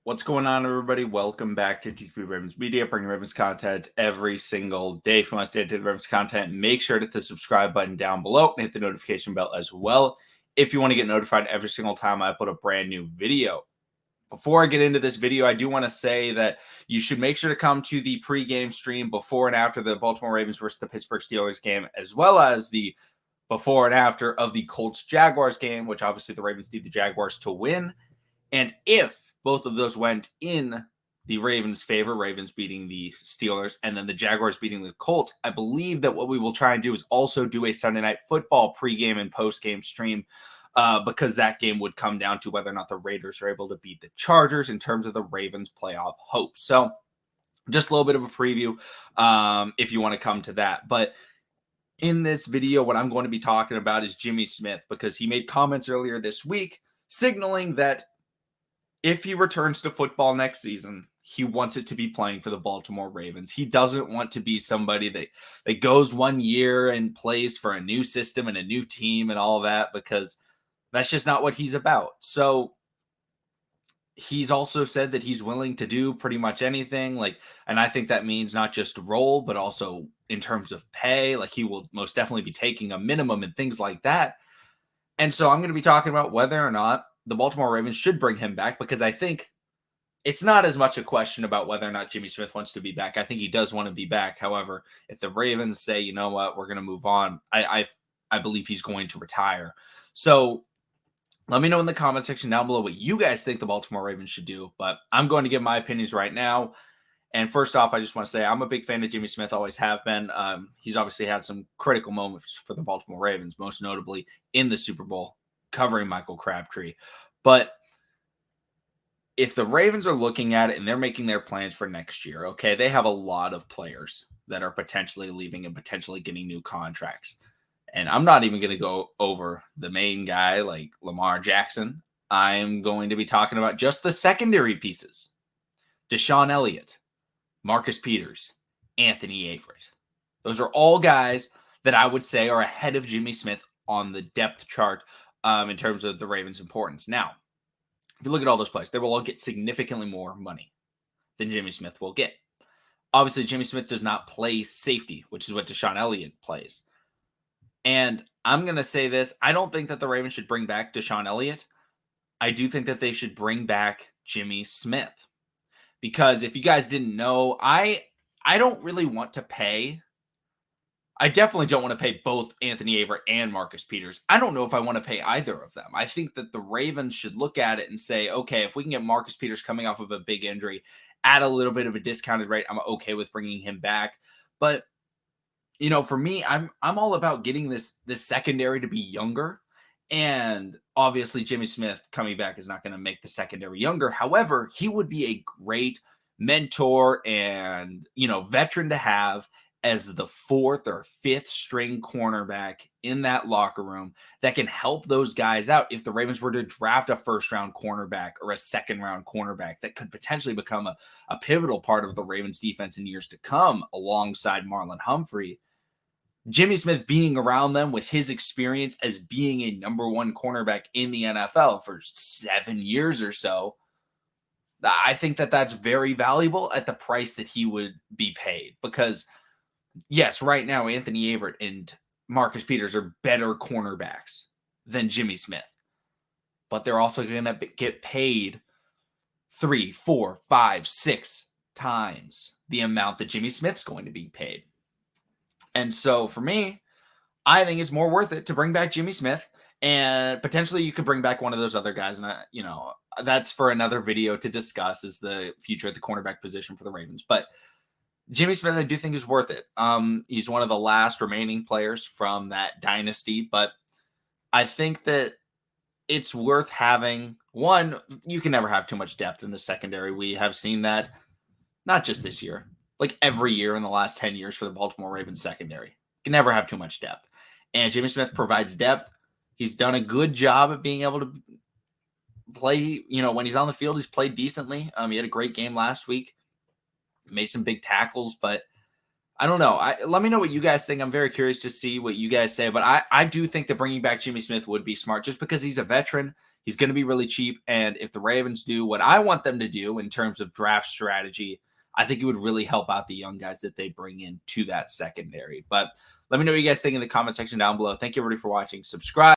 What's going on, everybody? Welcome back to TP Ravens Media, bringing Ravens content every single day. If you want to stay up to the Ravens content, make sure to hit the subscribe button down below and hit the notification bell as well if you want to get notified every single time I put a brand new video. Before I get into this video, I do want to say that you should make sure to come to the pregame stream before and after the Baltimore Ravens versus the Pittsburgh Steelers game, as well as the before and after of the Colts-Jaguars game, which obviously the Ravens need the Jaguars to win. And if both of those went in the Ravens' favor, Ravens beating the Steelers, and then the Jaguars beating the Colts, I believe that what we will try and do is also do a Sunday Night Football pregame and postgame stream because that game would come down to whether or not the Raiders are able to beat the Chargers in terms of the Ravens' playoff hopes. So just a little bit of a preview if you want to come to that. But in this video, what I'm going to be talking about is Jimmy Smith, because he made comments earlier this week signaling that if he returns to football next season, he wants it to be playing for the Baltimore Ravens. He doesn't want to be somebody that goes 1 year and plays for a new system and a new team and all that, because that's just not what he's about. So he's also said that he's willing to do pretty much anything. And I think that means not just role, but also in terms of pay. Like, he will most definitely be taking a minimum and things like that. And so I'm going to be talking about whether or not the Baltimore Ravens should bring him back, because I think it's not as much a question about whether or not Jimmy Smith wants to be back. I think he does want to be back. However, if the Ravens say, you know what, we're going to move on, I believe he's going to retire. So let me know in the comment section down below what you guys think the Baltimore Ravens should do. But I'm going to give my opinions right now. And first off, I just want to say I'm a big fan of Jimmy Smith, always have been. He's obviously had some critical moments for the Baltimore Ravens, most notably in the Super Bowl, covering Michael Crabtree. But if the Ravens are looking at it and they're making their plans for next year, okay, they have a lot of players that are potentially leaving and potentially getting new contracts. And I'm not even going to go over the main guy like Lamar Jackson. I'm going to be talking about just the secondary pieces. Deshaun Elliott, Marcus Peters, Anthony Averett. Those are all guys that I would say are ahead of Jimmy Smith on the depth chart in terms of the Ravens' importance. Now, if you look at all those players, they will all get significantly more money than Jimmy Smith will get. Obviously, Jimmy Smith does not play safety, which is what Deshaun Elliott plays. And I'm going to say this. I don't think that the Ravens should bring back Deshaun Elliott. I do think that they should bring back Jimmy Smith. Because if you guys didn't know, I don't really want to pay. I definitely don't want to pay both Anthony Averett and Marcus Peters. I don't know if I want to pay either of them. I think that the Ravens should look at it and say, okay, if we can get Marcus Peters coming off of a big injury at a little bit of a discounted rate, I'm okay with bringing him back. But, you know, for me, I'm all about getting this secondary to be younger. And obviously, Jimmy Smith coming back is not going to make the secondary younger. However, he would be a great mentor and, veteran to have as the fourth or fifth string cornerback in that locker room that can help those guys out if the Ravens were to draft a first-round cornerback or a second-round cornerback that could potentially become a pivotal part of the Ravens defense in years to come alongside Marlon Humphrey. Jimmy Smith being around them with his experience as being a number one cornerback in the NFL for 7 years or so, I think that that's very valuable at the price that he would be paid. Because, yes, right now Anthony Averett and Marcus Peters are better cornerbacks than Jimmy Smith. But they're also going to get paid 3, 4, 5, 6 times the amount that Jimmy Smith's going to be paid. And so for me, I think it's more worth it to bring back Jimmy Smith, and potentially you could bring back one of those other guys. And, that's for another video to discuss, is the future at the cornerback position for the Ravens. But Jimmy Smith, I do think, is worth it. He's one of the last remaining players from that dynasty, but I think that it's worth having. One, you can never have too much depth in the secondary. We have seen that not just this year, like every year in the last 10 years for the Baltimore Ravens secondary. You can never have too much depth. And Jimmy Smith provides depth. He's done a good job of being able to play, when he's on the field, he's played decently. He had a great game last week, made some big tackles, but I don't know. Let me know what you guys think. I'm very curious to see what you guys say. But I do think that bringing back Jimmy Smith would be smart just because he's a veteran. He's going to be really cheap. And if the Ravens do what I want them to do in terms of draft strategy, I think it would really help out the young guys that they bring in to that secondary. But let me know what you guys think in the comment section down below. Thank you, everybody, for watching. Subscribe.